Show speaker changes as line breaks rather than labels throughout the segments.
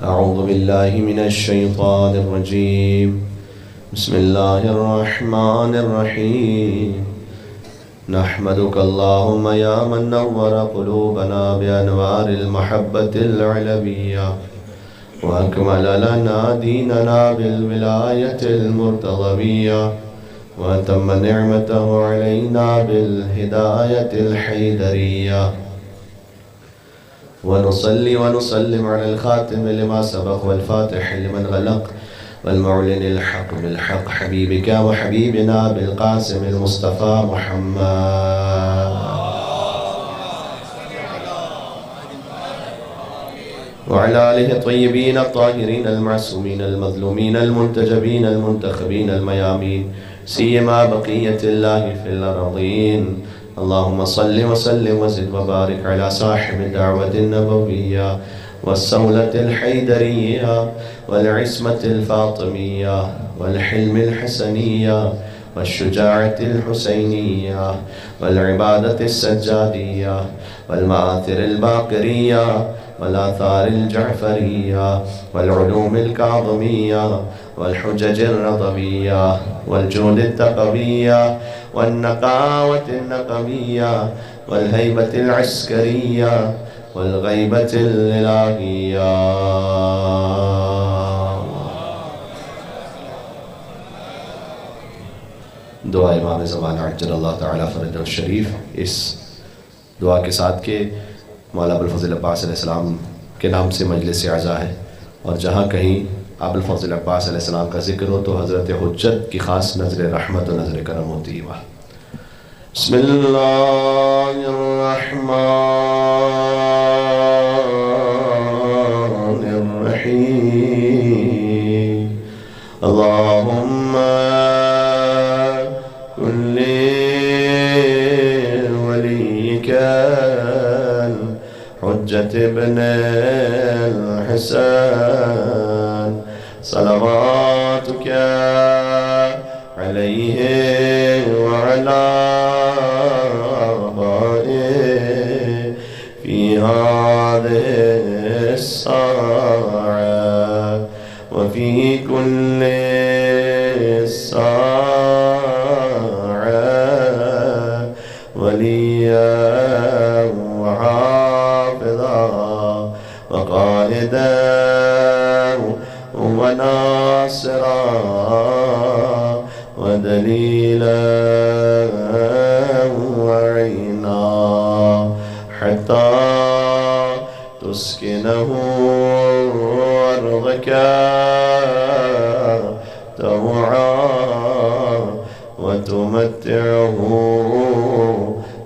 أعوذ بالله من الشيطان الرجيم. بسم الله الرحمن الرحيم. نحمدك اللهم يا من نور قلوبنا بأنوار المحبة العلوية، وأكمل لنا ديننا بالولاية المرتضوية، وأتم نعمته علينا بالهداية الحيدرية. ونصلي ونسلم على الخاتم لما سبق والفاتح لمن غلق والمعلن الحق بالحق، حبيبك وحبيبنا بالقاسم المصطفى محمد وعلى آله الطيبين الطاهرين المعصومين المظلومين المنتجبين المنتخبين الميامين، سيما بقية الله في الأرضين. اللهم صل وسلم وزد وبارك على صاحب الدعوة النبوية والسولة الحيدرية والعصمة الفاطمية والحلم الحسنية والشجاعة الحسينية والعبادة السجادية والمآثر الباقرية والآثار الجعفرية والعلوم الكاظمية والحجج الرضوية والجود التقوية والنقاوة النقمية والهيبة العسكرية والغيبة الإلهية. دعا امام زمان عجل اللہ تعالیٰ فرجہ الشریف اس دعا کے ساتھ کہ مولا ابوالفضل عباس علیہ السلام کے نام سے مجلس اعزا ہے، اور جہاں کہیں ابوالفضل عباس علیہ السلام کا ذکر ہو تو حضرت حجت کی خاص نظر رحمت و نظر کرم ہوتی ہے. بسم اللہ الرحمن الرحیم. اللہم کن ولیک حجت ابن الحسن صلواتک علیہ وعلا آبائه في هذه الساعة وفي كل ساعة وليا وحافظا وقائدا وناصرا ودليلا وعينا حتى تسكنه أرضك طوعا وتمتعه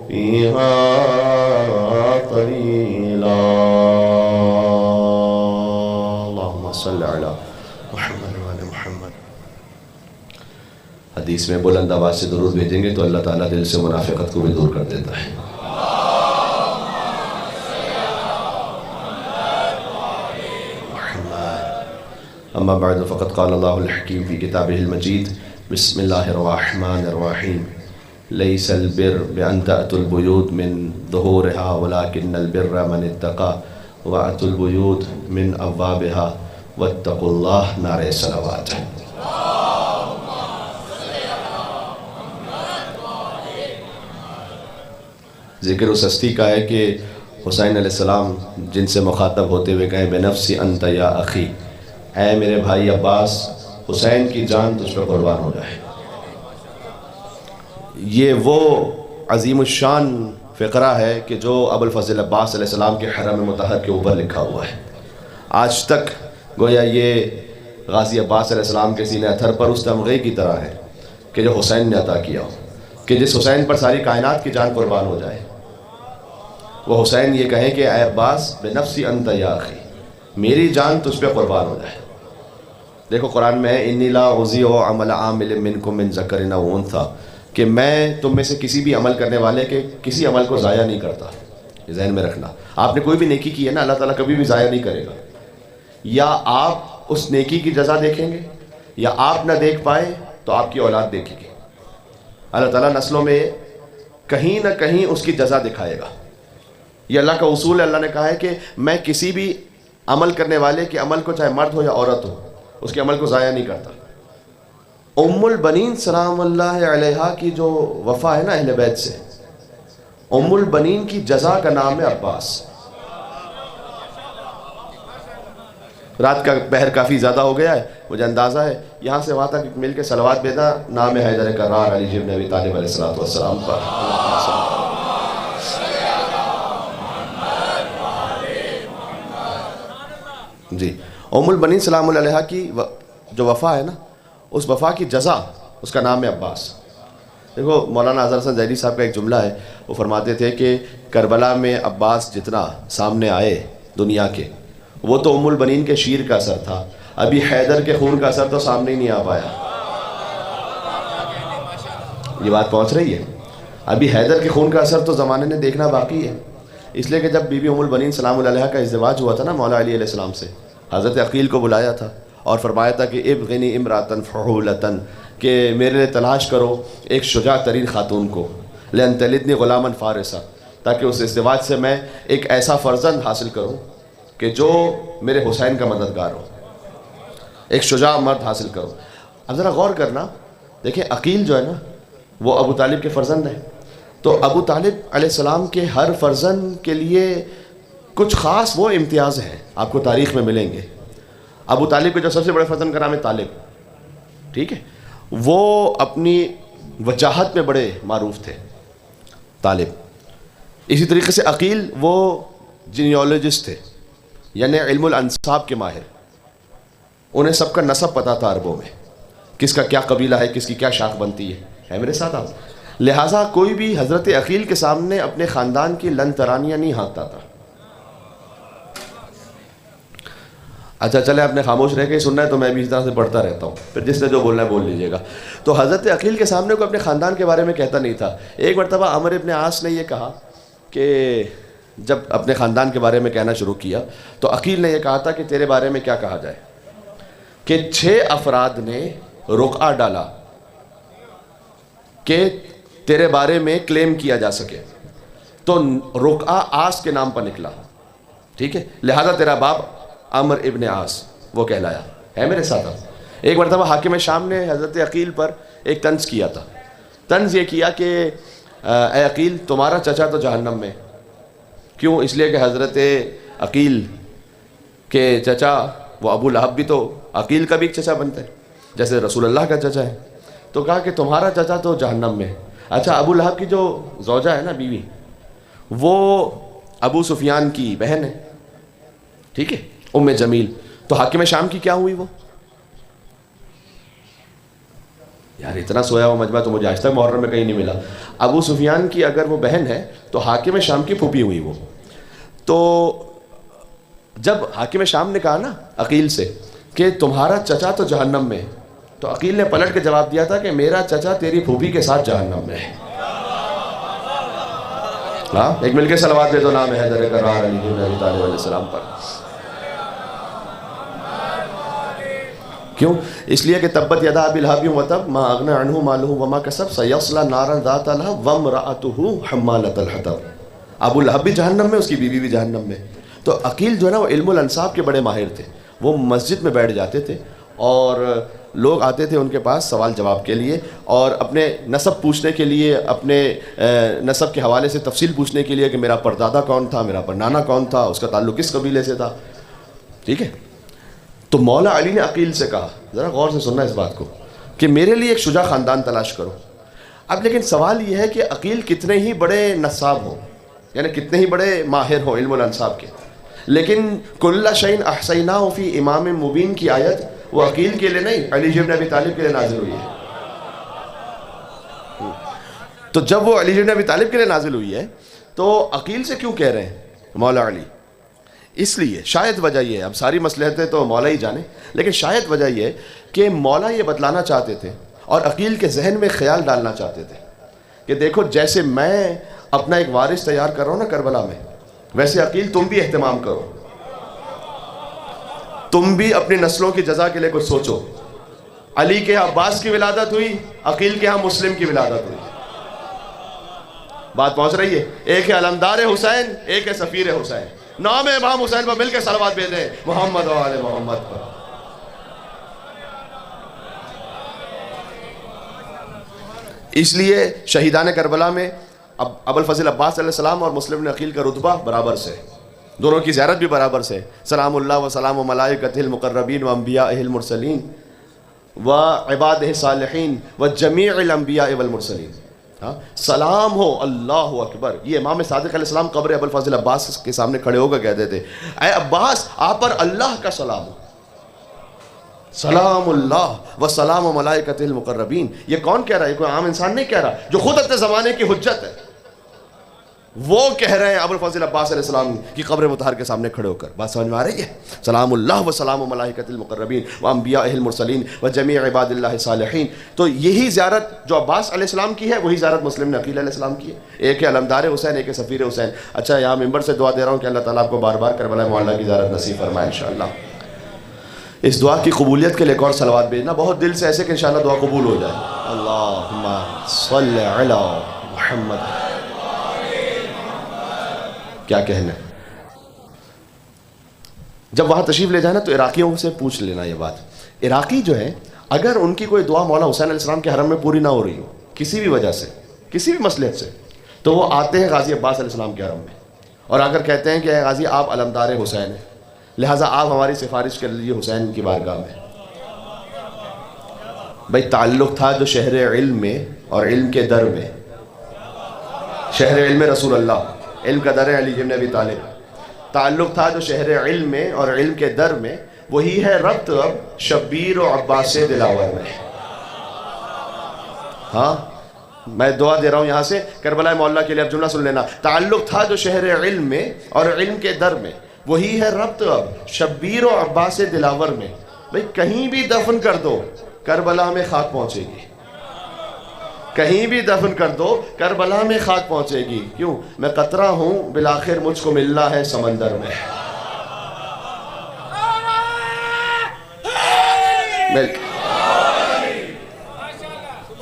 فيها طويلا. اللهم صل على محمد وعلى محمد. حدیث میں بلند آواز سے درود بھیجیں گے تو اللہ تعالیٰ دل سے منافقت کو بھی دور کر دیتا ہے. اما بعد فقد قال اللہ الحکیم فی کتابہ المجید. بسم اللہ الرحمن الرحیم. لیس البر بأن تأتوا البیوت من ظہورها ولكن البر من اتقى وأتوا البیوت من ابوابها واتقوا اللہ. نعرہ صلوات. ذکر اس ہستی کا ہے کہ حسین علیہ السلام جن سے مخاطب ہوتے ہوئے کہیں بنفسی انت یا اخی، اے میرے بھائی عباس، حسین کی جان تجھ پہ قربان ہو جائے. یہ وہ عظیم الشان فقرہ ہے کہ جو ابوالفضل عباس علیہ السلام کے حرم مطہر کے اوپر لکھا ہوا ہے. آج تک گویا یہ غازی عباس علیہ السلام کے سینہ اتھر پر اس تمغے کی طرح ہے کہ جو حسین نے عطا کیا ہو، کہ جس حسین پر ساری کائنات کی جان قربان ہو جائے. وہ حسین یہ کہیں کہ اے عباس بنفسی انت یا اخی، میری جان تجھ پہ قربان ہو جائے. دیکھو قرآن میں ہے انی لا اضیع عمل عامل منکم من ذکر او انثی، کہ میں تم میں سے کسی بھی عمل کرنے والے کے کسی عمل کو ضائع نہیں کرتا. یہ ذہن میں رکھنا. آپ نے کوئی بھی نیکی کی ہے نا، اللہ تعالیٰ کبھی بھی ضائع نہیں کرے گا. یا آپ اس نیکی کی جزا دیکھیں گے، یا آپ نہ دیکھ پائے تو آپ کی اولاد دیکھے گی. اللہ تعالیٰ نسلوں میں کہیں نہ کہیں اس کی جزا دکھائے گا. یہ اللہ کا اصول ہے. اللہ نے کہا ہے کہ میں کسی بھی عمل کرنے والے کے عمل کو چاہے مرد ہو یا عورت ہو اس کے عمل کو ضائع نہیں کرتا۔ ام البنین سلام اللہ علیہا کی جو وفا ہے نا اہل بیت سے، ام البنین کی جزا کا نام ہے عباس۔ رات کا پہر کافی زیادہ ہو گیا ہے، مجھے اندازہ ہے یہاں سے وہاں تک مل کے صلوات بھیجنا نام حیدر کرار علی ابن ابی طالب علیہ السلام پر۔ جی ام البنین سلام اللہ علیہا کی جو وفا ہے نا، اس وفا کی جزا اس کا نام ہے عباس۔ دیکھو مولانا اظہر حسن ظہری صاحب کا ایک جملہ ہے، وہ فرماتے تھے کہ کربلا میں عباس جتنا سامنے آئے دنیا کے، وہ تو ام البنین کے شیر کا اثر تھا، ابھی حیدر کے خون کا اثر تو سامنے ہی نہیں آ پایا۔ یہ بات پہنچ رہی ہے؟ ابھی حیدر کے خون کا اثر تو زمانے نے دیکھنا باقی ہے۔ اس لیے کہ جب بی بی ام البنین سلام اللہ علیہا کا ازدواج ہوا تھا نا مولا علی علیہ السلام سے، حضرت عقیل کو بلایا تھا اور فرمایا تھا کہ ابغنی امراتن فحولتن، کہ میرے لیے تلاش کرو ایک شجاع ترین خاتون کو، لن تلدنی غلاما فارسا، تاکہ اس ازدواج سے میں ایک ایسا فرزند حاصل کروں کہ جو میرے حسین کا مددگار ہو، ایک شجاع مرد حاصل کرو۔ اب ذرا غور کرنا، دیکھیں عقیل جو ہے نا وہ ابو طالب کے فرزند ہیں، تو ابو طالب علیہ السلام کے ہر فرزند کے لیے کچھ خاص وہ امتیاز ہیں آپ کو تاریخ میں ملیں گے۔ ابو طالب کے جو سب سے بڑے فرزند کا نام ہے طالب، ٹھیک ہے، وہ اپنی وجاہت میں بڑے معروف تھے طالب۔ اسی طریقے سے عقیل وہ جینیالوجسٹ تھے، یعنی علم الانساب کے ماہر، انہیں سب کا نسب پتہ تھا عربوں میں، کس کا کیا قبیلہ ہے، کس کی کیا شاخ بنتی ہے میرے ساتھ آپ؟ لہٰذا کوئی بھی حضرت عقیل کے سامنے اپنے خاندان کی لن ترانیاں نہیں ہانکتا تھا۔ اچھا چلے آپ نے خاموش رہ کے سننا ہے تو میں بھی اس طرح سے پڑھتا رہتا ہوں، پھر جس نے جو بولنا ہے بول لیجئے گا۔ تو حضرت عقیل کے سامنے کوئی اپنے خاندان کے بارے میں کہتا نہیں تھا۔ ایک مرتبہ عمر ابن عاص نے یہ کہا کہ جب اپنے خاندان کے بارے میں کہنا شروع کیا تو عقیل نے یہ کہا تھا کہ تیرے بارے میں کیا کہا جائے، کہ 6 افراد نے رقعہ ڈالا کہ تیرے بارے میں کلیم کیا جا سکے، تو رقعہ عاص کے نام پر نکلا، ٹھیک ہے، لہذا تیرا باپ عمر ابن عاص وہ کہلایا ہے میرے ساتھ۔ ایک مرتبہ حاکم شام نے حضرت عقیل پر ایک طنز کیا تھا، طنز یہ کیا کہ اے عقیل تمہارا چچا تو جہنم میں، کیوں؟ اس لیے کہ حضرت عقیل کے چچا وہ ابو لہب بھی تو عقیل کا بھی ایک چچا بنتا ہے، جیسے رسول اللہ کا چچا ہے، تو کہا کہ تمہارا چچا تو جہنم میں۔ اچھا ابو لہب کی جو زوجہ ہے نا بیوی، وہ ابو سفیان کی بہن ہے، ٹھیک ہے، ام جمیل، تو حاکم شام کی کیا ہوئی وہ؟ یار اتنا سویا ہوا مجمع تو مجھے آج تک محرم میں کہیں نہیں ملا۔ ابو سفیان کی اگر وہ بہن ہے تو حاکم شام کی پھوپھی ہوئی وہ۔ تو جب حاکم شام نے کہا نا عقیل سے کہ تمہارا چچا تو جہنم میں، تو عقیل نے پلٹ کے جواب دیا تھا کہ میرا چچا تیری پھوپھی کے ساتھ جہنم میں ہے۔ ہاں ایک مل کے صلوات دے دو نام حیدر کرار علی ابن ابی طالب علیہ السلام پر۔ کیوں؟ اس لیے کہ تبت یدا ابی لہب وتب ما اغنی عنہ مالہ وما کسب سیصلی نارا ذات لہب وامرأتہ حمالۃ الحطب۔ ابو لہب بھی جہنم میں، اس کی بیوی بھی جہنم میں۔ تو عقیل جو ہے نا وہ علم الانساب کے بڑے ماہر تھے، وہ مسجد میں بیٹھ جاتے تھے اور لوگ آتے تھے ان کے پاس سوال جواب کے لیے، اور اپنے نسب پوچھنے کے لیے، اپنے نسب کے حوالے سے تفصیل پوچھنے کے لیے کہ میرا پردادا کون تھا، میرا پرنانا کون تھا، اس کا تعلق کس قبیلے سے تھا، ٹھیک ہے۔ تو مولا علی نے عقیل سے کہا، ذرا غور سے سننا اس بات کو، کہ میرے لیے ایک شجاع خاندان تلاش کرو۔ اب لیکن سوال یہ ہے کہ عقیل کتنے ہی بڑے نصاب ہوں، یعنی کتنے ہی بڑے ماہر ہوں علم الانساب کے، لیکن کل شیء احصیناہ فی امام مبین کی آیت وہ عقیل کے لیے نہیں، علی ابن ابی طالب کے لیے نازل ہوئی ہے۔ تو جب وہ علی ابن ابی طالب کے لیے نازل ہوئی ہے تو عقیل سے کیوں کہہ رہے ہیں مولا علی؟ اس لیے شاید وجہ یہ ہے، اب ساری مصلحتیں تو مولا ہی جانے، لیکن شاید وجہ یہ ہے کہ مولا یہ بتلانا چاہتے تھے اور عقیل کے ذہن میں خیال ڈالنا چاہتے تھے کہ دیکھو جیسے میں اپنا ایک وارث تیار کر رہا ہوں نا کربلا میں، ویسے عقیل تم بھی اہتمام کرو، تم بھی اپنی نسلوں کی جزا کے لیے کچھ سوچو۔ علی کے ہاں عباس کی ولادت ہوئی، عقیل کے ہاں مسلم کی ولادت ہوئی۔ بات پہنچ رہی ہے؟ ایک ہے علمدار حسین، ایک ہے سفیر حسین۔ نام امام حسین پر مل کے صلوات بھیجیں، محمد و آل محمد پر۔ اس لیے شہیدان کربلا میں اب ابوالفضل عباس علیہ السلام اور مسلم بن عقیل کا رتبہ برابر سے، دونوں کی زیارت بھی برابر سے۔ سلام اللہ و سلام و ملائکتہ المقربین و انبیاء المرسلین و عبادہ الصالحین و جمیع الانبیاء والمرسلین۔ سلام ہو، اللہ اکبر۔ یہ امام صادق علیہ السلام قبر ابوالفضل عباس کے سامنے کھڑے ہو کر کہتے تھے، اے عباس آپ پر اللہ کا سلام ہو، سلام اللہ و سلام و ملائکۃ المقربین۔ یہ کون کہہ رہا ہے؟ یہ کوئی عام انسان نہیں کہہ رہا، جو خود اپنے زمانے کی حجت ہے، وہ کہہ رہے ہیں ابوالفضل عباس علیہ السلام کی قبر مطہر کے سامنے کھڑے ہو کر۔ بات سمجھ میں آ رہی ہے؟ سلام اللہ و سلام و ملائکۃ المقربین و انبیاء المرسلین و جمیع عباد اللہ الصالحین۔ تو یہی زیارت جو عباس علیہ السلام کی ہے، وہی زیارت مسلم بن عقیل علیہ السلام کی ہے۔ ایک ہے علمدار حسین، ایک ہے سفیر حسین۔ اچھا، یہاں ممبر سے دعا دے رہا ہوں کہ اللہ تعالیٰ آپ کو بار بار کربلا معلیٰ کی زیارت نصیب فرمائے انشاءاللہ۔ اس دعا کی قبولیت کے لیے ایک اور صلوات بھیجنا بہت دل سے، ایسے کہ انشاءاللہ دعا قبول ہو جائے۔ اللہم صلی علی محمد۔ کیا کہنا ہے؟ جب وہاں تشریف لے جانا تو عراقیوں سے پوچھ لینا یہ بات۔ عراقی جو ہے، اگر ان کی کوئی دعا مولا حسین علیہ السلام کے حرم میں پوری نہ ہو رہی ہو کسی بھی وجہ سے، کسی بھی مصلحت سے، تو وہ آتے ہیں غازی عباس علیہ السلام کے حرم میں اور اگر کہتے ہیں کہ اے غازی آپ علمدار حسین ہیں، لہٰذا آپ ہماری سفارش کر لیجیے حسین کی بارگاہ میں۔ بھائی تعلق تھا جو شہر علم میں اور علم کے در میں، شہر علم رسول اللہ، علم کا در ہے علی بن ابی طالب، تعلق تھا جو شہر علم میں اور علم کے در میں، وہی ہے ربط اب شبیر و عباس دلاور میں۔ ہاں میں دعا دے رہا ہوں یہاں سے کربلا معلیٰ کے لیے، اب جملہ سن لینا۔ تعلق تھا جو شہر علم میں اور علم کے در میں، وہی ہے ربط اب شبیر و عباس دلاور میں۔ بھئی کہیں بھی دفن کر دو کربلا میں خاک پہنچے گی، کہیں بھی دفن کر دو کربلا میں خاک پہنچے گی۔ کیوں؟ میں قطرہ ہوں بالآخر مجھ کو ملنا ہے سمندر میں۔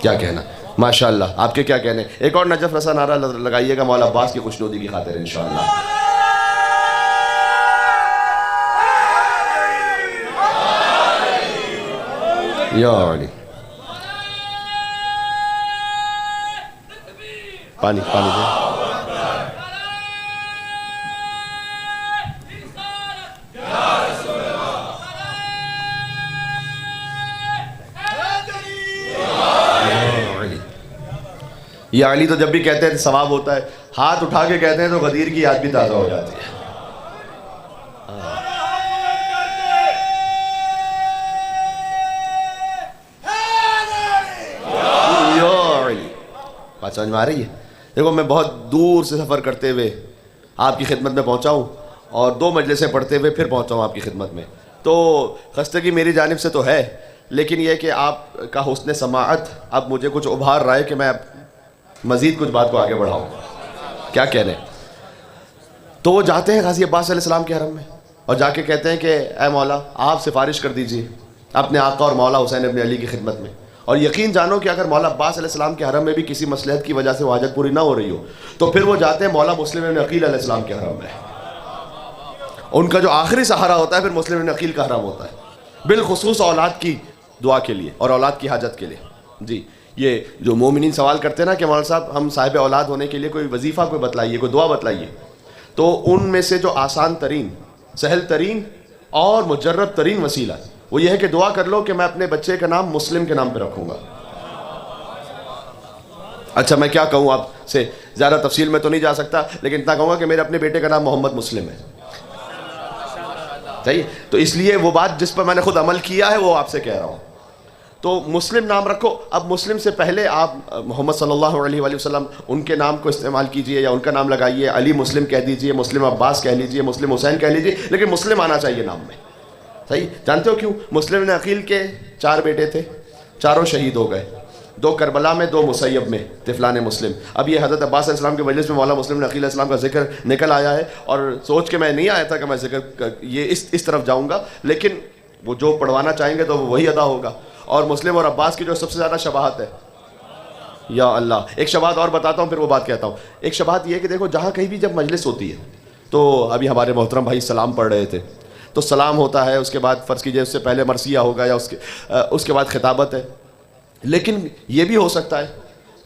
کیا کہنا؟ ماشاءاللہ، آپ کے کیا کہنے؟ ایک اور نجف رسا نعرہ لگائیے گا مولا عباس کی خوشنودی کی خاطر انشاءاللہ۔ یا علی، پانی پانی دے۔ یہ علی تو جب بھی کہتے ہیں ثواب ہوتا ہے، ہاتھ اٹھا کے کہتے ہیں تو غدیر کی یاد بھی تازہ ہو جاتی ہے۔ بات سمجھ میں آ رہی ہے؟ دیکھو میں بہت دور سے سفر کرتے ہوئے آپ کی خدمت میں پہنچا ہوں اور 2 مجلسیں پڑھتے ہوئے پھر پہنچا ہوں آپ کی خدمت میں، تو خستگی میری جانب سے تو ہے، لیکن یہ کہ آپ کا حسن سماعت اب مجھے کچھ ابھار رہا ہے کہ میں مزید کچھ بات کو آگے بڑھاؤں۔ کیا کہہ رہے ہیں؟ تو وہ جاتے ہیں غازی عباس علیہ السلام کے حرم میں اور جا کے کہتے ہیں کہ اے مولا آپ سفارش کر دیجیے اپنے آقا اور مولا حسین ابن علی کی خدمت میں، اور یقین جانو کہ اگر مولا عباس علیہ السلام کے حرم میں بھی کسی مصلحت کی وجہ سے وہ حاجت پوری نہ ہو رہی ہو تو پھر وہ جاتے ہیں مولا مسلم بن عقیل علیہ السلام کے حرم میں۔ ان کا جو آخری سہارا ہوتا ہے پھر مسلم بن عقیل کا حرم ہوتا ہے، بالخصوص اولاد کی دعا کے لیے اور اولاد کی حاجت کے لیے۔ جی یہ جو مومنین سوال کرتے ہیں نا کہ مولانا صاحب ہم صاحب اولاد ہونے کے لیے کوئی وظیفہ کوئی بتلائیے، کوئی دعا بتلائیے، تو ان میں سے جو آسان ترین، سہل ترین اور مجرب ترین وسیلہ وہ یہ ہے کہ دعا کر لو کہ میں اپنے بچے کا نام مسلم کے نام پہ رکھوں گا۔ اچھا میں کیا کہوں آپ سے، زیادہ تفصیل میں تو نہیں جا سکتا، لیکن اتنا کہوں گا کہ میرے اپنے بیٹے کا نام محمد مسلم ہے۔ صحیح؟ تو اس لیے وہ بات جس پر میں نے خود عمل کیا ہے وہ آپ سے کہہ رہا ہوں۔ تو مسلم نام رکھو۔ اب مسلم سے پہلے آپ محمد صلی اللہ علیہ وآلہ وسلم ان کے نام کو استعمال کیجئے یا ان کا نام لگائیے، علی مسلم کہہ دیجئے، مسلم عباس کہہ لیجئے، مسلم حسین کہہ لیجئے، لیکن مسلم آنا چاہیے نام میں۔ صحیح؟ جانتے ہو کیوں؟ مسلم بن عقیل کے 4 بیٹے تھے، چاروں شہید ہو گئے، 2 کربلا میں، 2 مسیب میں، طفلان مسلم۔ اب یہ حضرت عباس علیہ السلام کے مجلس میں مولا مسلم بن عقیل علیہ السلام کا ذکر نکل آیا ہے، اور سوچ کے میں نہیں آیا تھا کہ میں ذکر یہ اس طرف جاؤں گا، لیکن وہ جو پڑھوانا چاہیں گے تو وہ وہی ادا ہوگا۔ اور مسلم اور عباس کی جو سب سے زیادہ شباہت ہے، یا اللہ، ایک شباہت اور بتاتا ہوں پھر وہ بات کہتا ہوں۔ ایک شباہت یہ ہے کہ دیکھو جہاں کہیں بھی جب مجلس ہوتی ہے تو ابھی ہمارے محترم بھائی سلام پڑھ رہے تھے، تو سلام ہوتا ہے، اس کے بعد فرض کیجئے اس سے پہلے مرثیہ ہوگا یا اس کے بعد خطابت ہے. لیکن یہ بھی ہو سکتا ہے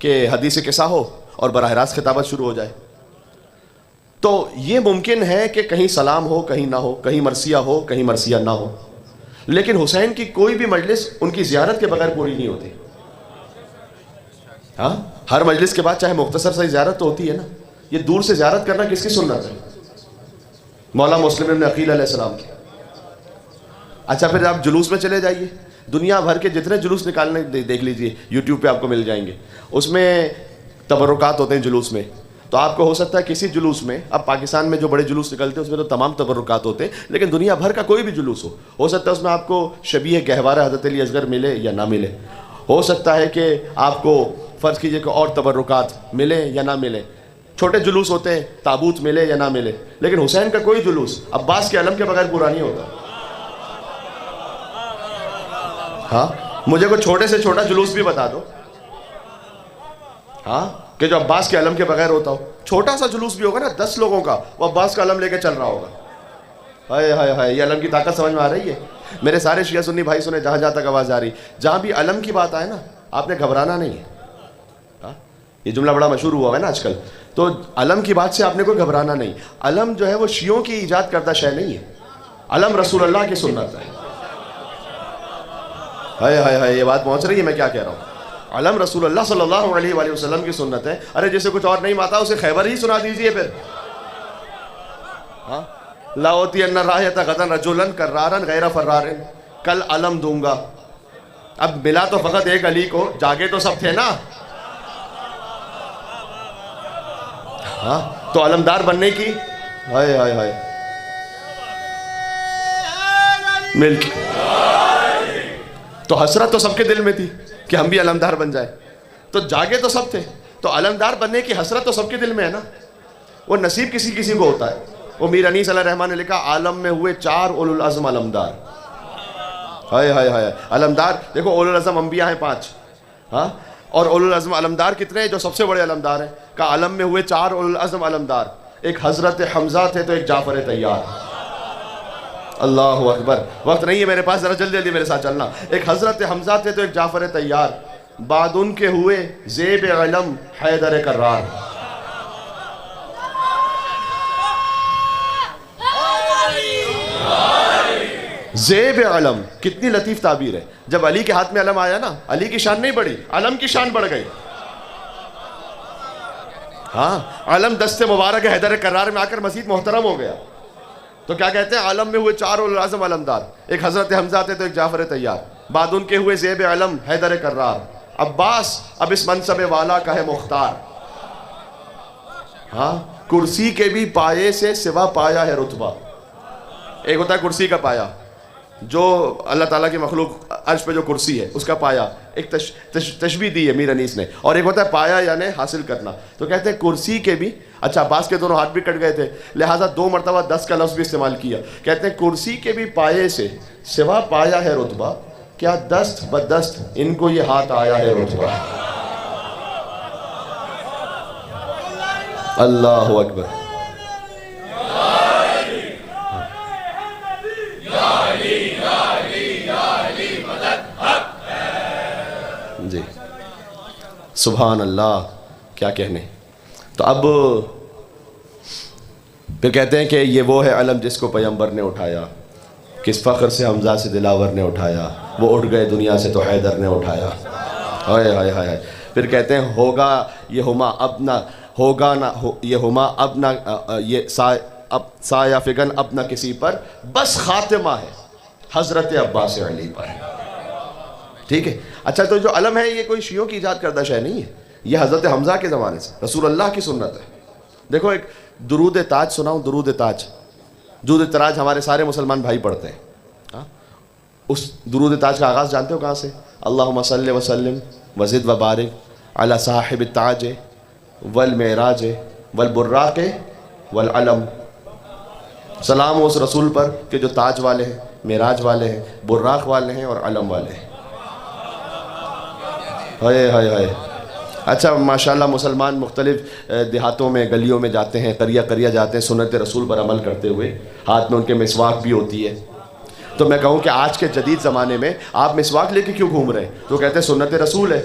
کہ حدیث قصہ ہو اور براہ راست خطابت شروع ہو جائے. تو یہ ممکن ہے کہ کہیں سلام ہو کہیں نہ ہو، کہیں مرثیہ ہو کہیں مرثیہ نہ ہو. لیکن حسین کی کوئی بھی مجلس ان کی زیارت کے بغیر پوری نہیں ہوتی. ہاں، ہر مجلس کے بعد چاہے مختصر سی زیارت تو ہوتی ہے نا. یہ دور سے زیارت کرنا کس کی سنت ہے؟ مولا مسلم بن عقیل علیہ السلام کی. اچھا پھر آپ جلوس میں چلے جائیے، دنیا بھر کے جتنے جلوس نکالنے دیکھ لیجئے، یوٹیوب پہ آپ کو مل جائیں گے. اس میں تبرکات ہوتے ہیں جلوس میں. تو آپ کو ہو سکتا ہے کسی جلوس میں، اب پاکستان میں جو بڑے جلوس نکلتے ہیں اس میں تو تمام تبرکات ہوتے ہیں، لیکن دنیا بھر کا کوئی بھی جلوس ہو سکتا ہے اس میں آپ کو شبیہ گہوارہ حضرت علی اصغر ملے یا نہ ملے. ہو سکتا ہے کہ آپ کو فرض کیجئے کہ اور تبرکات ملے یا نہ ملے. چھوٹے جلوس ہوتے ہیں، تابوت ملے یا نہ ملے. لیکن حسین کا کوئی جلوس عباس کے علم کے بغیر پورا نہیں ہوتا. ہاں، مجھے کوئی چھوٹے سے چھوٹا جلوس بھی بتا دو ہاں کہ جو عباس کے علم کے بغیر ہوتا ہو. چھوٹا سا جلوس بھی ہوگا نا 10 لوگوں کا، وہ عباس کا علم لے کے چل رہا ہوگا. ہائے ہائے ہائے، یہ علم کی طاقت سمجھ میں آ رہی ہے؟ میرے سارے شیعہ سنی بھائی سنیں، جہاں جہاں تک آواز آ رہی، جہاں بھی علم کی بات آئے نا آپ نے گھبرانا نہیں ہے. یہ جملہ بڑا مشہور ہوا ہے نا آج کل. تو علم کی بات سے آپ نے کوئی گھبرانا نہیں. علم جو ہے وہ شیعوں کی ایجاد کردہ شے نہیں ہے، علم رسول اللہ کی سنت ہے. ہائے ہائے ہائے، یہ بات پہنچ رہی ہے میں کیا کہہ رہا ہوں؟ علم رسول اللہ صلی اللہ علیہ وآلہ وسلم کی سنت ہے. ارے جسے کچھ اور نہیں آتا اسے خیبر ہی سنا دیجئے پھر. ہاں، لاؤتی ان راہیت غدن رجلن کرارن غیر فرارن، کل علم دوں گا. اب ملا تو فقط ایک علی کو، جاگے تو سب تھے نا. ہاں، تو علمدار بننے کی ہائے ہائے ہائے ملک تو حسرت تو سب کے دل میں تھی کہ ہم بھی علمدار بن جائے. تو جاگے تو سب تھے، تو علمدار بننے کی حسرت تو سب کے دل میں ہے نا. وہ نصیب کسی کسی کو ہوتا ہے. وہ میر انیس علیہ الرحمن نے لکھا عالم میں ہوئے 4 اولو العزم علمدار. ہائے ہائے ہائے، علمدار دیکھو، اولو العزم انبیاء ہیں 5. ہاں، اور اولو العزم علمدار کتنے ہیں جو سب سے بڑے علمدار ہیں؟ کہ عالم میں ہوئے 4 اولو العزم علمدار. ایک حضرت حمزہ تھے تو ایک جعفر طیار. اللہ اکبر، وقت نہیں ہے میرے پاس، ذرا جلدی جلدی میرے ساتھ چلنا. ایک حضرت حمزہ تھے تو ایک جعفر طیار. بعد ان کے ہوئے زیب علم حیدر کرار. زیب علم کتنی لطیف تعبیر ہے. جب علی کے ہاتھ میں علم آیا نا، علی کی شان نہیں بڑھی، علم کی شان بڑھ گئی. ہاں، علم دست مبارک حیدر کرار میں آ کر مزید محترم ہو گیا. تو کیا کہتے ہیں؟ عالم میں ہوئے 4 اولو العزم علمدار. ایک حضرت حمزہ تھے تو ایک جعفر طیار. بعد ان کے ہوئے زیب علم حیدر کرار. عباس اب اس منصب والا کا ہے مختار. ہاں، کرسی کے بھی پائے سے سوا پایا ہے رتبہ. ایک ہوتا ہے کرسی کا پایا، جو اللہ تعالیٰ کی مخلوق عرش پہ جو کرسی ہے اس کا پایا، ایک تشبیہ دی ہے میر انیس نے. اور ایک ہوتا ہے پایا یعنی حاصل کرنا. تو کہتے ہیں کرسی کے بھی، اچھا عباس کے دونوں ہاتھ بھی کٹ گئے تھے لہٰذا 2 مرتبہ 10 کا لفظ بھی استعمال کیا. کہتے ہیں کرسی کے بھی پائے سے سوا پایا ہے رتبہ، کیا دست بدست ان کو یہ ہاتھ آیا ہے رتبہ. اللہ اکبر. جی سبحان اللہ، کیا کہنے. تو اب پھر کہتے ہیں کہ یہ وہ ہے علم جس کو پیغمبر نے اٹھایا، کس فخر سے حمزہ سے دلاور نے اٹھایا، وہ اٹھ گئے دنیا سے تو حیدر نے اٹھایا. ہائے ہائے ہائے. پھر کہتے ہیں ہوگا یہ ہما اب نہ ہوگا نہ یہ ہما اب نہ یہ سایہ فگن اب نہ کسی پر، بس خاتمہ ہے حضرت عباس علی پر. ٹھیک ہے. اچھا تو جو علم ہے یہ کوئی شیعوں کی ایجاد کردہ شے نہیں ہے، یہ حضرت حمزہ کے زمانے سے رسول اللہ کی سنت ہے. دیکھو ایک درود تاج سناؤں. درود تاج، درود تاج ہمارے سارے مسلمان بھائی پڑھتے ہیں. اس درود تاج کا آغاز جانتے ہو کہاں سے؟ اللہم صلی وسلم وزد وبارک علی صاحب التاج والمعراج والبراق والعلم. سلام اس رسول پر کہ جو تاج والے ہیں، معراج والے ہیں، براق والے ہیں اور علم والے ہیں. ہائے ہائے ہائے. اچھا ماشاءاللہ مسلمان مختلف دیہاتوں میں گلیوں میں جاتے ہیں، قریہ جاتے ہیں سنت رسول پر عمل کرتے ہوئے، ہاتھ میں ان کے مسواک بھی ہوتی ہے. تو میں کہوں کہ آج کے جدید زمانے میں آپ مسواک لے کے کیوں گھوم رہے ہیں؟ تو کہتے ہیں سنت رسول ہے،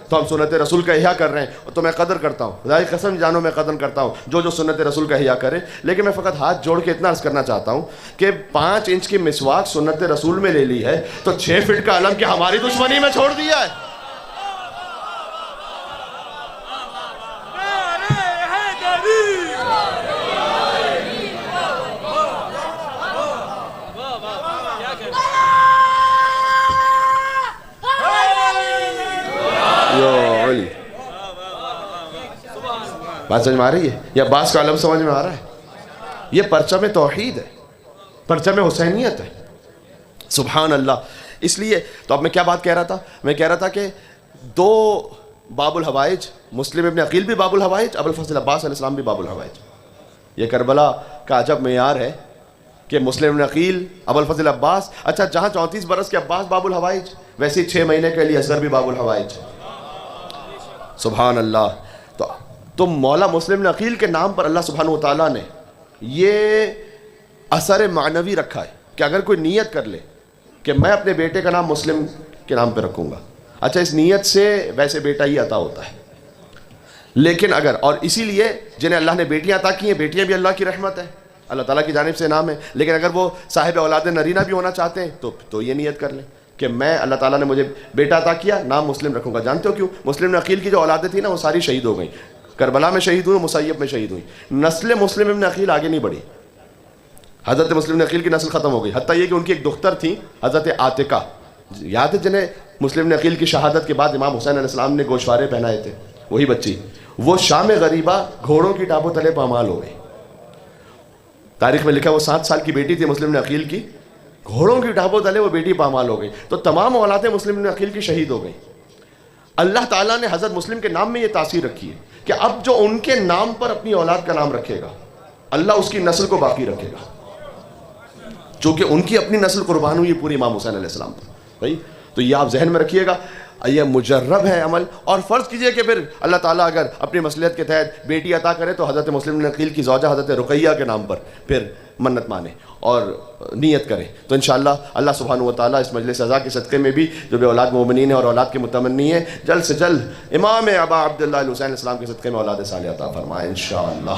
تو ہم سنت رسول کا احیا کر رہے ہیں، تو میں قدر کرتا ہوں، خدا کی قسم جانو میں قدر کرتا ہوں جو سنت رسول کا احیا کرے. لیکن میں فقط ہاتھ جوڑ کے اتنا عرض کرنا چاہتا ہوں کہ 5 انچ کی مسواک سنت رسول میں لے لی ہے تو 6 فٹ کا علم کہ ہماری دشمنی میں چھوڑ دیا ہے. بات سمجھ میں آ رہی ہے؟ یا عباس کا علم سمجھ میں آ رہا ہے؟ یہ پرچم توحید ہے، پرچم حسینیت ہے. سبحان اللہ. اس لیے تو اب میں کیا بات کہہ رہا تھا؟ میں کہہ رہا تھا کہ 2 باب الحوائج، مسلم ابن عقیل بھی باب الحوائج، ابوالفضل عباس علیہ السلام بھی باب الحوائج. یہ کربلا کا عجب معیار ہے کہ مسلم ابن عقیل، ابوالفضل عباس، اچھا جہاں 34 برس کے عباس باب الحوائج، ویسے 6 مہینے کے لیے اصغر بھی باب الحوائج. سبحان اللہ. تو مولا مسلم بن عقیل کے نام پر اللہ سبحانہ وتعالیٰ نے یہ اثر معنوی رکھا ہے کہ اگر کوئی نیت کر لے کہ میں اپنے بیٹے کا نام مسلم کے نام پہ رکھوں گا، اچھا اس نیت سے ویسے بیٹا ہی عطا ہوتا ہے، لیکن اگر، اور اسی لیے جنہیں اللہ نے بیٹیاں عطا کی ہیں، بیٹیاں بھی اللہ کی رحمت ہے، اللہ تعالیٰ کی جانب سے نام ہے، لیکن اگر وہ صاحب اولاد نرینہ بھی ہونا چاہتے ہیں تو یہ نیت کر لیں کہ میں، اللہ تعالیٰ نے مجھے بیٹا عطا کیا، نام مسلم رکھوں گا. جانتے ہو کیوں؟ مسلم بن عقیل کی جو اولادیں تھیں نا وہ ساری شہید ہو گئیں، کربلا میں شہید ہوئی، مصیب میں شہید ہوئی. نسل مسلم ابن عقیل آگے نہیں بڑھی، حضرت مسلم ابن عقیل کی نسل ختم ہو گئی. حتیٰ یہ کہ ان کی ایک دختر تھی حضرت عاتقہ، یاد ہے جنہیں مسلم ابن عقیل کی شہادت کے بعد امام حسین علیہ السلام نے گوشوارے پہنائے تھے، وہی بچی، وہ شام غریبہ گھوڑوں کی ٹابوں تلے پامال ہو گئی. تاریخ میں لکھا وہ 7 سال کی بیٹی تھی مسلم بن عقیل کی، گھوڑوں کی ٹابوں تلے وہ بیٹی پامال ہو گئی. تو تمام اولادیں مسلم بن عقیل کی شہید ہو گئی. اللہ تعالیٰ نے حضرت مسلم کے نام میں یہ تاثیر رکھی ہے کہ اب جو ان کے نام پر اپنی اولاد کا نام رکھے گا اللہ اس کی نسل کو باقی رکھے گا، چونکہ ان کی اپنی نسل قربان ہوئی پوری امام حسین علیہ السلام پر. بھائی تو یہ آپ ذہن میں رکھیے گا، یہ مجرب ہے عمل. اور فرض کیجئے کہ پھر اللہ تعالیٰ اگر اپنی مصلحت کے تحت بیٹی عطا کرے تو حضرت مسلم بن عقیل کی زوجہ حضرت رقیہ کے نام پر پھر منت مانے اور نیت کریں تو انشاءاللہ اللہ سبحانہ وتعالیٰ اس مجلس عزا کے صدقے میں بھی جو بے اولاد مومنین ہیں اور اولاد کے متمنی ہیں، جلد سے جلد امام ابا عبداللہ الحسین علیہ السلام کے صدقے میں اولاد صالحہ عطا فرمائے انشاءاللہ.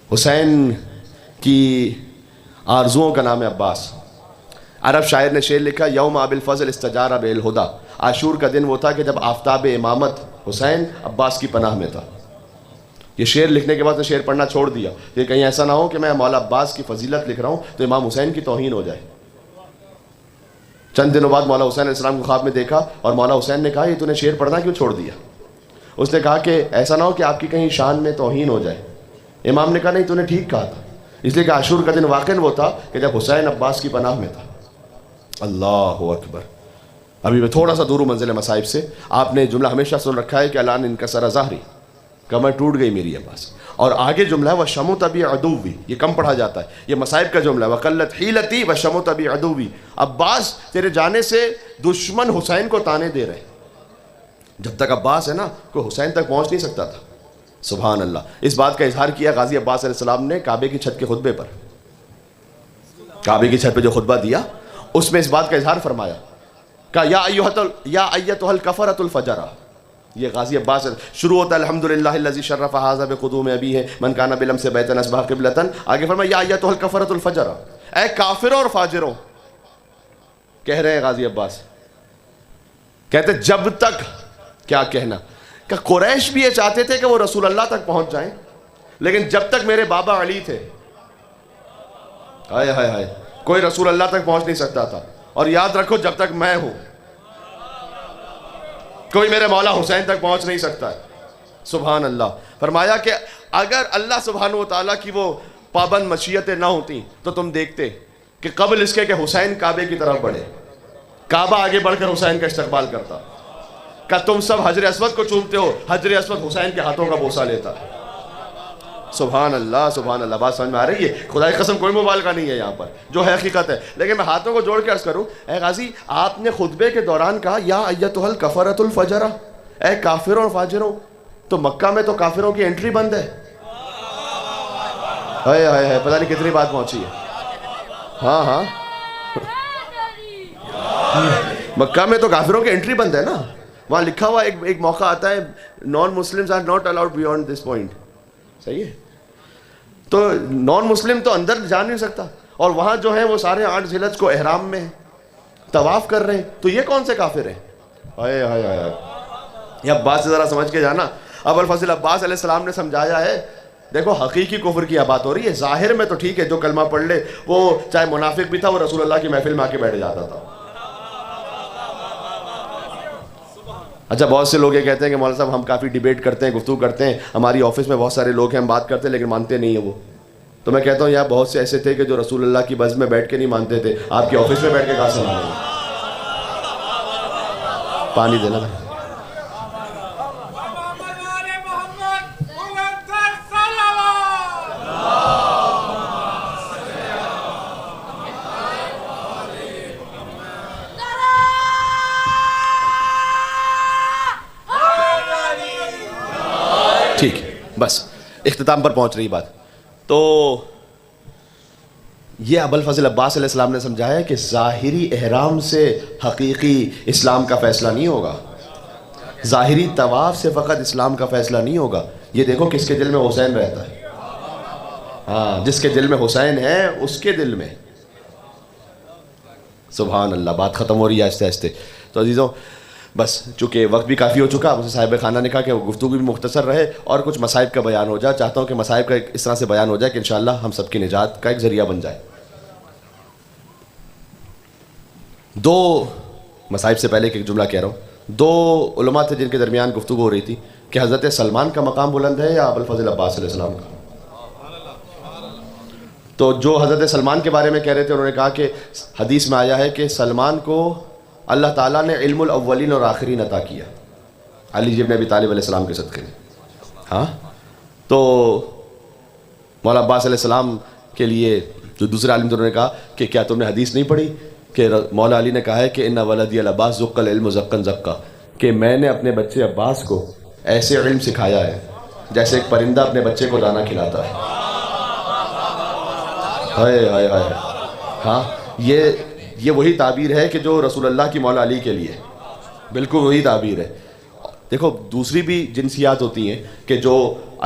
حسین کی آرزوؤں کا نام ہے عباس. عرب شاعر نے شعر لکھا، یوم ابی الفضل استجار بالہدا، عاشور کا دن وہ تھا کہ جب آفتاب امامت حسین عباس کی پناہ میں تھا. یہ شعر لکھنے کے بعد تو شعر پڑھنا چھوڑ دیا کہ کہیں ایسا نہ ہو کہ میں مولا عباس کی فضیلت لکھ رہا ہوں تو امام حسین کی توہین ہو جائے. چند دنوں بعد مولا حسین علیہ السلام کو خواب میں دیکھا اور مولا حسین نے کہا یہ تو نے شعر پڑھنا کیوں چھوڑ دیا؟ اس نے کہا کہ ایسا نہ ہو کہ آپ کی کہیں شان میں توہین ہو جائے. امام نے کہا نہیں تو نے ٹھیک کہا تھا، اس لیے کہ عاشور کا دن واقعاً وہ تھا کہ جب حسین عباس کی پناہ میں تھا. اللہ اکبر. ابھی میں تھوڑا سا دور ہوں منزل مصائب سے. آپ نے جملہ ہمیشہ سن رکھا ہے کہ الان انکسر ظہری، کمر ٹوٹ گئی میری عباس. اور آگے جملہ ہے وشمت بی عدوی، یہ کم پڑھا جاتا ہے، یہ مصائب کا جملہ ہے. وقلت حیلتی وشمت بی عدوی، عباس تیرے جانے سے دشمن حسین کو تانے دے رہے. جب تک عباس ہے نا کوئی حسین تک پہنچ نہیں سکتا تھا. سبحان اللہ. اس بات کا اظہار کیا غازی عباس علیہ السلام نے کعبے کی چھت کے خطبے پر. کعبے کی چھت پہ جو خطبہ دیا اس میں اس بات کا اظہار فرمایا کہ یا ایتھا الکفرۃ الفجرہ. یہ غازی عباس شروع ہوتا ہے الحمدللہ الذی شرف ھذا بقدوم ابیہ من کان بلمس بیتا اصبح قبلۃ. آگے فرمایا یا ایتھا الکفرۃ الفجرہ، اے کافروں اور فاجروں. کہہ رہے ہیں غازی عباس، کہتے جب تک کیا کہنا کہ قریش بھی یہ چاہتے تھے کہ وہ رسول اللہ تک پہنچ جائیں، لیکن جب تک میرے بابا علی تھے ہائے ہائے ہائے کوئی رسول اللہ تک پہنچ نہیں سکتا تھا. اور یاد رکھو جب تک میں ہوں کوئی میرے مولا حسین تک پہنچ نہیں سکتا ہے. سبحان اللہ. فرمایا کہ اگر اللہ سبحانہ وتعالیٰ کی وہ پابند مشیتیں نہ ہوتی تو تم دیکھتے کہ قبل اس کے کہ حسین کعبے کی طرف بڑھے، کعبہ آگے بڑھ کر حسین کا استقبال کرتا. کہ تم سب حجر اسود کو چومتے ہو، حجر اسود حسین کے ہاتھوں کا بوسہ لیتا. سبحان اللہ سبحان اللہ. بات سمجھ میں آ رہی ہے؟ خدا کی قسم کوئی مبالغہ نہیں ہے یہاں پر، جو ہے حقیقت ہے. لیکن میں ہاتھوں کو جوڑ کے عرض کروں، اے غازی آپ نے خطبے کے دوران کہا یا ایتھا الکفرۃ الفجرہ، اے کافروں اور فاجروں، تو مکہ میں تو کافروں کی انٹری بند ہے. ہائے ہائے ہائے، پتہ نہیں کتنی بات پہنچی ہے. ہاں ہاں، مکہ میں تو کافروں کی انٹری بند ہے نا. وہاں لکھا ہوا ایک موقع آتا ہے non Muslims are not allowed beyond this point. صحیح ہے، تو نان مسلم تو اندر جا نہیں سکتا، اور وہاں جو ہے وہ سارے 8 ذی الحجہ کو احرام میں طواف کر رہے ہیں، تو یہ کون سے کافر ہیں؟ ہائے ہائے ہائے. یہ عباس سے ذرا سمجھ کے جانا. ابو الفضل عباس علیہ السلام نے سمجھایا ہے. دیکھو حقیقی کفر کی بات ہو رہی ہے. ظاہر میں تو ٹھیک ہے، جو کلمہ پڑھ لے وہ چاہے منافق بھی تھا، وہ رسول اللہ کی محفل میں آ کے بیٹھ جاتا تھا. اچھا، بہت سے لوگ یہ کہتے ہیں کہ مولانا صاحب ہم کافی ڈیبیٹ کرتے ہیں، گفتگو کرتے ہیں، ہماری آفس میں بہت سارے لوگ ہیں، ہم بات کرتے ہیں لیکن مانتے نہیں ہیں وہ. تو میں کہتا ہوں یار بہت سے ایسے تھے کہ جو رسول اللہ کی بزم میں بیٹھ کے نہیں مانتے تھے، آپ کی آفس میں بیٹھ کے کہاں سے مانیں گے؟ پانی دینا. ٹھیک ہے، بس اختتام پر پہنچ رہی بات. تو یہ ابو الفضل عباس علیہ السلام نے سمجھایا ہے کہ ظاہری احرام سے حقیقی اسلام کا فیصلہ نہیں ہوگا، ظاہری طواف سے فقط اسلام کا فیصلہ نہیں ہوگا. یہ دیکھو کس کے دل میں حسین رہتا ہے. ہاں، جس کے دل میں حسین ہے اس کے دل میں. سبحان اللہ. بات ختم ہو رہی ہے آہستہ آہستہ. تو عزیزوں بس چونکہ وقت بھی کافی ہو چکا، مجھے صاحب خانہ نے کہا کہ گفتگو بھی مختصر رہے اور کچھ مصائب کا بیان ہو جائے. چاہتا ہوں کہ مصائب کا اس طرح سے بیان ہو جائے کہ انشاءاللہ ہم سب کی نجات کا ایک ذریعہ بن جائے. 2 مصائب سے پہلے ایک جملہ کہہ رہا ہوں. 2 علماء تھے جن کے درمیان گفتگو ہو رہی تھی کہ حضرت سلمان کا مقام بلند ہے یا ابو الفضل عباس علیہ السلام کا. تو جو حضرت سلمان کے بارے میں کہہ رہے تھے انہوں نے کہا کہ حدیث میں آیا ہے کہ سلمان کو اللہ تعالیٰ نے علم الاولین اور آخرین عطا کیا علی ابن ابی طالب علیہ السلام کے صدقے میں. ہاں، تو مولا عباس علیہ السلام کے لیے جو دوسرے عالم تھے انہوں نے کہا کہ کیا تم نے حدیث نہیں پڑھی کہ مولا علی نے کہا ہے کہ ان ولدی العباس زق العلم زقن زقا، کہ میں نے اپنے بچے عباس کو ایسے علم سکھایا ہے جیسے ایک پرندہ اپنے بچے کو دانا کھلاتا ہے. ہائے ہائے ہائے. ہاں، یہ وہی تعبیر ہے کہ جو رسول اللہ کی مولا علی کے لیے بالکل وہی تعبیر ہے. دیکھو دوسری بھی جنسیات ہوتی ہیں کہ جو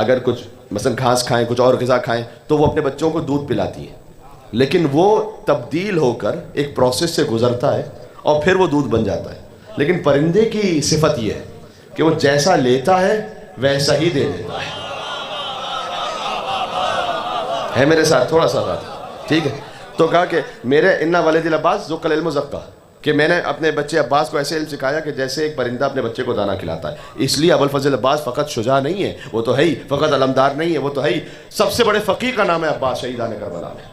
اگر کچھ مثلا گھاس کھائیں، کچھ اور غذا کھائیں تو وہ اپنے بچوں کو دودھ پلاتی ہیں، لیکن وہ تبدیل ہو کر ایک پروسیس سے گزرتا ہے اور پھر وہ دودھ بن جاتا ہے. لیکن پرندے کی صفت یہ ہے کہ وہ جیسا لیتا ہے ویسا ہی دے دیتا ہے میرے ساتھ تھوڑا سا بات. ٹھیک ہے، تو کہا کہ میرے انا ولد العباس ذق العلم زقا، کہ میں نے اپنے بچے عباس کو ایسے علم سکھایا کہ جیسے ایک پرندہ اپنے بچے کو دانا کھلاتا ہے. اس لیے ابو الفضل عباس فقط شجاع نہیں ہے، وہ تو ہے ہی، فقط علمدار نہیں ہے، وہ تو ہے ہی، سب سے بڑے فقیہ کا نام ہے عباس شہیدان کربلا میں.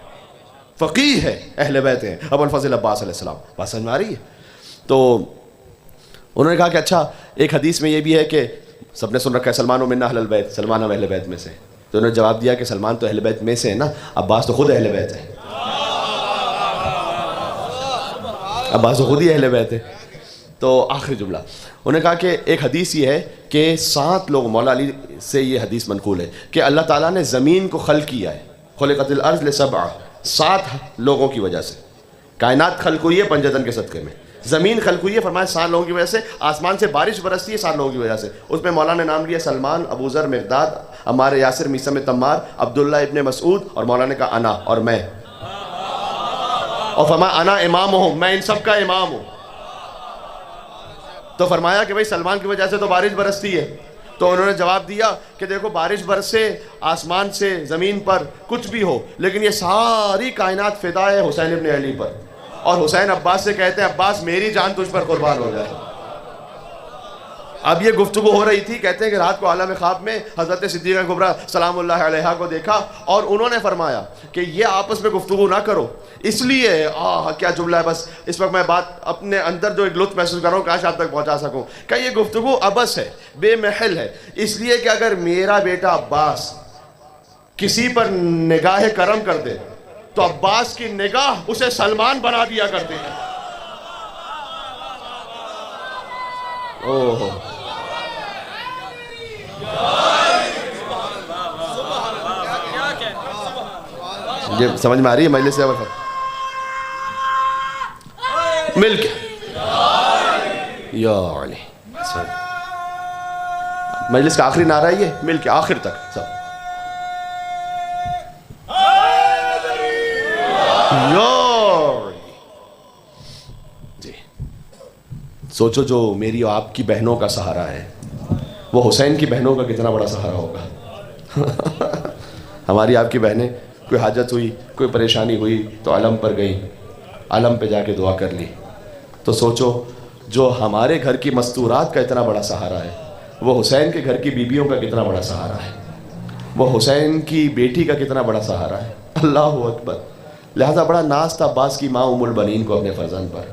فقیہ ہے، اہل بیت ہیں ابو الفضل عباس علیہ السلام. بات سمجھ میں آ رہی ہے؟ تو انہوں نے کہا کہ اچھا ایک حدیث میں یہ بھی ہے کہ سب نے سن رکھا ہے سلمان منا اہل البیت، سلمان اہل بیت میں سے. تو انہوں نے جواب دیا کہ سلمان تو اہل بیت میں سے ہے نا، عباس تو خود اہل بیت ہے، عباس تو خود ہی اہل بیت ہے. تو آخری جملہ انہوں نے کہا کہ ایک حدیث یہ ہے کہ 7 لوگ، مولا علی سے یہ حدیث منقول ہے کہ اللہ تعالیٰ نے زمین کو خلق کیا ہے، خلقت الارض لسبع، 7 لوگوں کی وجہ سے کائنات خلق ہوئی ہے پنجتن کے صدقے میں. زمین خلق ہوئی ہے فرمایا 7 لوگوں کی وجہ سے، آسمان سے بارش برستی ہے 7 لوگوں کی وجہ سے. اس میں مولا نے نام لیا سلمان، ابو ذر، مقداد، عمار یاسر، میثم تمار، عبداللہ ابن مسعود، اور مولا نے کہا انا، اور میں، اور فرمایا انا امام ہوں، میں ان سب کا امام ہوں. تو فرمایا کہ بھائی سلمان کی وجہ سے تو بارش برستی ہے. تو انہوں نے جواب دیا کہ دیکھو بارش برسے آسمان سے زمین پر کچھ بھی ہو، لیکن یہ ساری کائنات فدا ہے حسین ابن علی پر. اور حسین عباس سے کہتے ہیں عباس میری جان تجھ پر قربان ہو جائے. اب یہ گفتگو ہو رہی تھی، کہتے ہیں کہ رات کو عالم خواب میں حضرت صدیقہ کبریٰ سلام اللہ علیہا کو دیکھا اور انہوں نے فرمایا کہ یہ آپس میں گفتگو نہ کرو، اس لیے کیا جملہ ہے، بس اس وقت میں بات اپنے اندر جو ایک لطف محسوس کر رہا ہوں کاش آپ تک پہنچا سکوں، کہ یہ گفتگو عبث ہے، بے محل ہے، اس لیے کہ اگر میرا بیٹا عباس کسی پر نگاہ کرم کر دے تو عباس کی نگاہ اسے سلمان بنا دیا کرتے ہیں. یہ سمجھ میں آ رہی ہے مجلس سے؟ مل کے یا علی، مجلس کا آخری نعرہ یہ مل کے آخر تک سب جی۔ سوچو جو میری اور آپ کی بہنوں کا سہارا ہے وہ حسین کی بہنوں کا کتنا بڑا سہارا ہوگا۔ ہماری آپ کی بہنیں کوئی حاجت ہوئی، کوئی پریشانی ہوئی تو علم پر گئی، علم پہ جا کے دعا کر لی۔ تو سوچو جو ہمارے گھر کی مستورات کا اتنا بڑا سہارا ہے وہ حسین کے گھر کی بیویوں کا کتنا بڑا سہارا ہے، وہ حسین کی بیٹی کا کتنا بڑا سہارا ہے۔ اللہ اکبر۔ لہذا بڑا ناز تھا عباس کی ماں ام البنین کو اپنے فرزند پر۔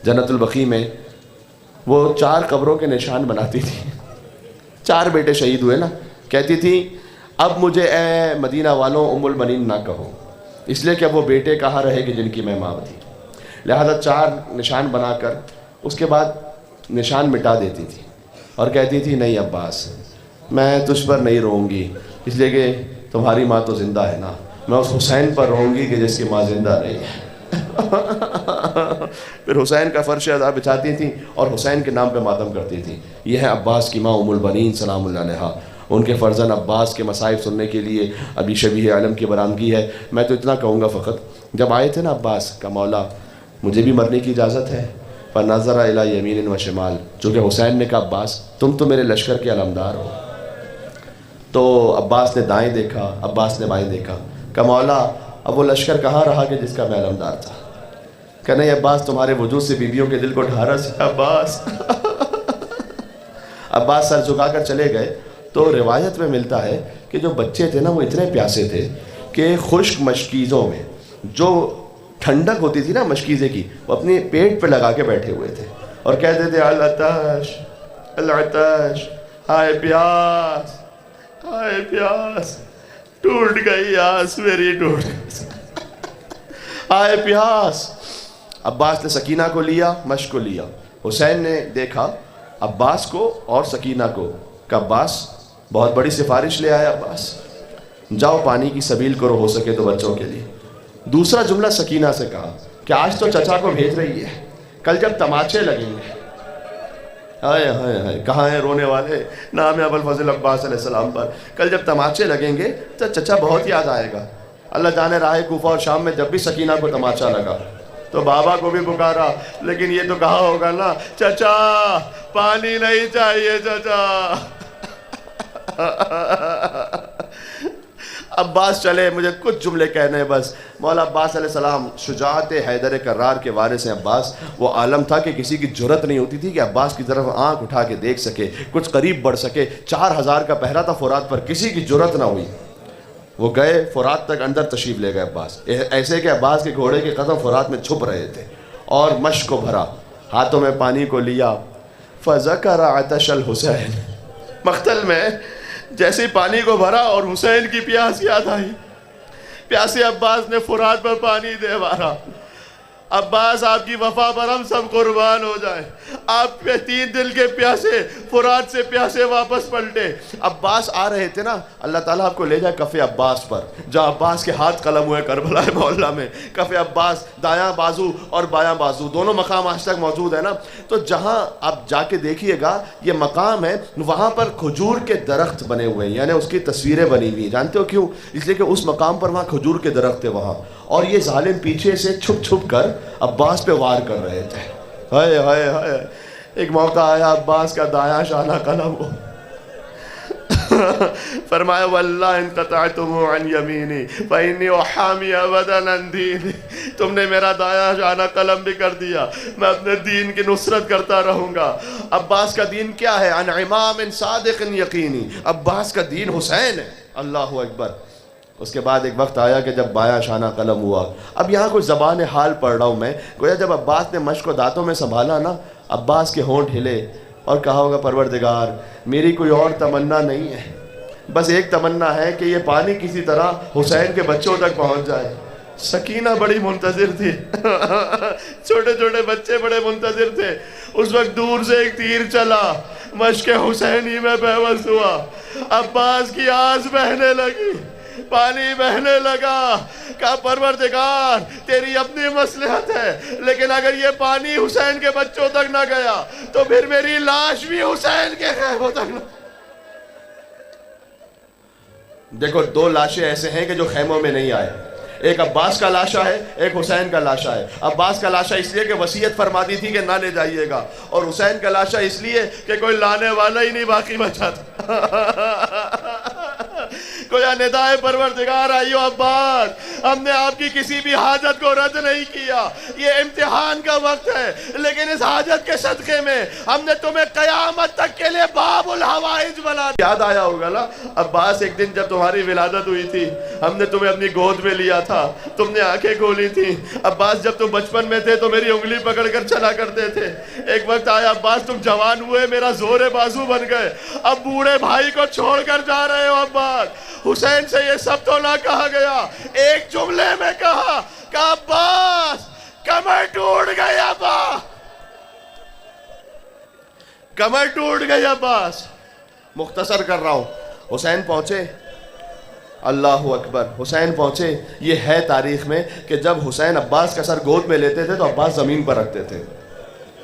جنت البقیع میں وہ 4 قبروں کے نشان بناتی تھی۔ 4 بیٹے شہید ہوئے نا، کہتی تھی اب مجھے اے مدینہ والوں ام البنین نہ کہو، اس لیے کہ اب وہ بیٹے کہاں رہے گی جن کی میں ماں تھی۔ لہذا 4 نشان بنا کر اس کے بعد نشان مٹا دیتی تھی اور کہتی تھی نہیں عباس میں تجھ پر نہیں رہوں گی، اس لیے کہ تمہاری ماں تو زندہ ہے نا، میں اس حسین پر رہوں گی کہ جس کی ماں زندہ نہیں ہے۔ پھر حسین کا فرش ادا بچھاتی تھیں اور حسین کے نام پہ ماتم کرتی تھیں۔ یہ ہے عباس کی ماں ام البنین سلام اللہ علیہا۔ ان کے فرزند عباس کے مصائب سننے کے لیے ابھی شبیہ علم کی برآمدگی ہے۔ میں تو اتنا کہوں گا فقط، جب آئے تھے نا عباس کا مولا مجھے بھی مرنے کی اجازت ہے، فنظر الی یمین و شمال، چونکہ حسین نے کہا عباس تم تو میرے لشکر کے علمدار ہو، تو عباس نے دائیں دیکھا، عباس نے بائیں دیکھا، کہ مولا اب وہ لشکر کہاں رہا کہ جس کا میں علمدار تھا؟ کہ نہیں عباس تمہارے وجود سے بیویوں کے دل کو ڈھارا سے عباس۔ عباس سر جھکا کر چلے گئے۔ تو روایت میں ملتا ہے کہ جو بچے تھے نا وہ اتنے پیاسے تھے کہ خشک مشکیزوں میں جو ٹھنڈک ہوتی تھی نا مشکیزے کی، وہ اپنے پیٹ پہ لگا کے بیٹھے ہوئے تھے اور کہتے تھے العطش العطش، ہائے پیاس ہائے پیاس، ٹوٹ گئی آس میری ٹوٹ گئی، ہائے پیاس۔ عباس نے سکینہ کو لیا، مشک کو لیا۔ حسین نے دیکھا عباس کو اور سکینہ کو کہ عباس بہت بڑی سفارش لے آیا، عباس جاؤ پانی کی سبیل کرو ہو سکے تو بچوں کے لیے۔ دوسرا جملہ سکینہ سے کہا کہ آج تو چچا کو بھیج رہی ہے، کل جب تماچے لگیں گے، ہائے ہائے ہائے کہاں ہیں رونے والے، نام ہے ابوالفضل عباس علیہ السلام پر، کل جب تماچے لگیں گے تو چچا بہت یاد آئے گا۔ اللہ جانے راہ کوفہ اور شام میں جب بھی سکینہ کو تماچا لگا تو بابا کو بھی پکارا، لیکن یہ تو کہا ہوگا نا چچا پانی نہیں چاہیے چچا۔ عباس چلے، مجھے کچھ جملے کہنے ہیں بس۔ مولا عباس علیہ السلام شجاعت حیدر کرار کے وارث ہیں عباس۔ وہ عالم تھا کہ کسی کی جرت نہیں ہوتی تھی کہ عباس کی طرف آنکھ اٹھا کے دیکھ سکے، کچھ قریب بڑھ سکے۔ 4000 کا پہرا تھا فرات پر، کسی کی جرت نہ ہوئی۔ وہ گئے فرات تک، اندر تشریف لے گئے عباس، ایسے کہ عباس کے گھوڑے کے قدم فرات میں چھپ رہے تھے، اور مشک کو بھرا، ہاتھوں میں پانی کو لیا۔ فذکر عطش الحسین، مقتل میں جیسے ہی پانی کو بھرا اور حسین کی پیاس یاد آئی، پیاسے عباس نے فرات پر پانی دے مارا۔ عباس آپ کی وفا پر ہم سب قربان ہو جائیں۔ آپ کے 3 دل کے پیاسے فرات سے پیاسے واپس پلٹے۔ عباس آ رہے تھے نا، اللہ تعالیٰ آپ کو لے جائے کف عباس پر، جہاں عباس کے ہاتھ قلم ہوئے کربلا معلیٰ میں۔ کف عباس، دایاں بازو اور بایاں بازو دونوں مقام آج تک موجود ہے نا، تو جہاں آپ جا کے دیکھیے گا یہ مقام ہے، وہاں پر کھجور کے درخت بنے ہوئے ہیں، یعنی اس کی تصویریں بنی ہوئی ہیں۔ جانتے ہو کیوں؟ اس لیے کہ اس مقام پر وہاں کھجور کے درخت تھے وہاں، اور یہ ظالم پیچھے سے چھپ چھپ کر عباس پہ وار کر رہے تھے۔ ہائے ہائے ہائے، ایک موقع آیا عباس کا دایاں شانہ قلم ہو، فرمایا واللہ ان قطعتم عن یمینی فإنی احامی ابدا عن دینی، تم نے میرا دایاں شانہ قلم بھی کر دیا، میں اپنے دین کی نصرت کرتا رہوں گا۔ عباس کا دین کیا ہے؟ عن امام صادق یقینی، عباس کا دین حسین ہے۔ اللہ اکبر۔ اس کے بعد ایک وقت آیا کہ جب بایاں شانہ قلم ہوا۔ اب یہاں کوئی زبان حال پڑھ رہا ہوں میں، گویا جب عباس نے مشق کو دانتوں میں سنبھالا نا، عباس کے ہونٹ ہلے اور کہا ہوگا پروردگار میری کوئی اور تمنا نہیں ہے، بس ایک تمنا ہے کہ یہ پانی کسی طرح حسین کے بچوں تک پہنچ جائے۔ سکینہ بڑی منتظر تھی، چھوٹے چھوٹے بچے بڑے منتظر تھے۔ اس وقت دور سے ایک تیر چلا، مشق حسینی میں بےبس ہوا، عباس کی آنکھ بہنے لگی، پانی بہنے لگا۔ کہا پروردگار تیری اپنی مصلحت ہے، لیکن اگر یہ پانی حسین کے بچوں تک نہ گیا تو پھر میری لاش بھی حسین کے خیموں تک نہ۔ دیکھو دو لاشیں ایسے ہیں کہ جو خیموں میں نہیں آئے، ایک عباس کا لاشا ہے، ایک حسین کا لاشا ہے۔ عباس کا لاشا اس لیے کہ وصیت فرما دی تھی کہ نہ لے جائیے گا، اور حسین کا لاشا اس لیے کہ کوئی لانے والا ہی نہیں باقی بچا تھا۔ کوئی ندائے پروردگار آئیو عباس، ہم نے آپ کی کسی بھی حاجت کو رد نہیں کیا، یہ امتحان کا وقت ہے، لیکن اس حاجت کے صدقے میں ہم نے تمہیں قیامت تک کے لیے باب الحوائج بنا دیا۔ یاد آیا ہوگا نا عباس، ایک دن جب تمہاری ولادت ہوئی تھی ہم نے تمہیں اپنی گود میں لیا تھا، تم نے آنکھیں کھولی تھی۔ عباس جب تم بچپن میں تھے تو میری انگلی پکڑ کر چلا کرتے تھے، ایک وقت آیا عباس تم جوان ہوئے، میرا زور بازو بن گئے، اب بوڑھے بھائی کو چھوڑ کر جا رہے ہو عباس۔ حسین سے یہ سب تو نہ کہا گیا، ایک جملے میں کہا کہ عباس کمر ٹوٹ گئی، عباس کمر ٹوٹ گئی عباس۔ مختصر کر رہا ہوں، حسین پہنچے، اللہ اکبر، حسین پہنچے۔ یہ ہے تاریخ میں کہ جب حسین عباس کا سر گود میں لیتے تھے تو عباس زمین پر رکھتے تھے۔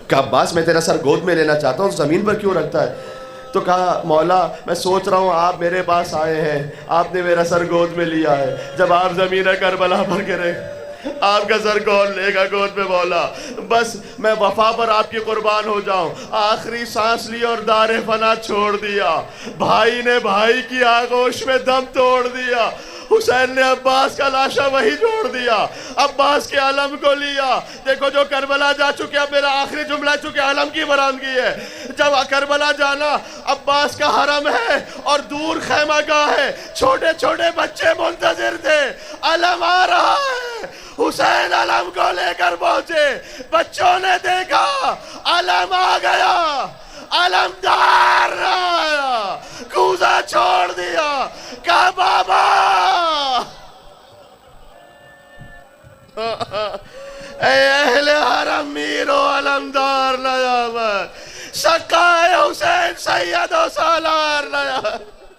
کہ عباس میں تیرا سر گود میں لینا چاہتا ہوں، زمین پر کیوں رکھتا ہے؟ تو کہا مولا میں سوچ رہا ہوں آپ میرے پاس آئے ہیں، آپ نے میرا سر گود میں لیا ہے، جب آپ زمین کربلا پر گرے آپ کا سر کون لے گا گود میں؟ مولا بس میں وفا پر آپ کی قربان ہو جاؤں۔ آخری سانس لی اور دار فنا چھوڑ دیا، بھائی نے بھائی کی آغوش میں دم توڑ دیا۔ حسین نے عباس کا لاشا وہی جوڑ دیا، عباس کے علم کو لیا۔ دیکھو جو کربلا جا چکے، اب میرا آخری جملہ چونکہ علم کی برآمدگی ہے، جب کربلا جانا عباس کا حرم ہے اور دور خیمہ گاہ ہے، چھوٹے چھوٹے بچے منتظر تھے، علم آ رہا ہے، حسین علم کو لے کر پہنچے، بچوں نے دیکھا علم آ گیا، علمدار آیا، کوزہ چھوڑ دیا، کہا بابا اے اہل حرم میر و علمدار نیامد، سقائے حسین سید و سالار نیامد۔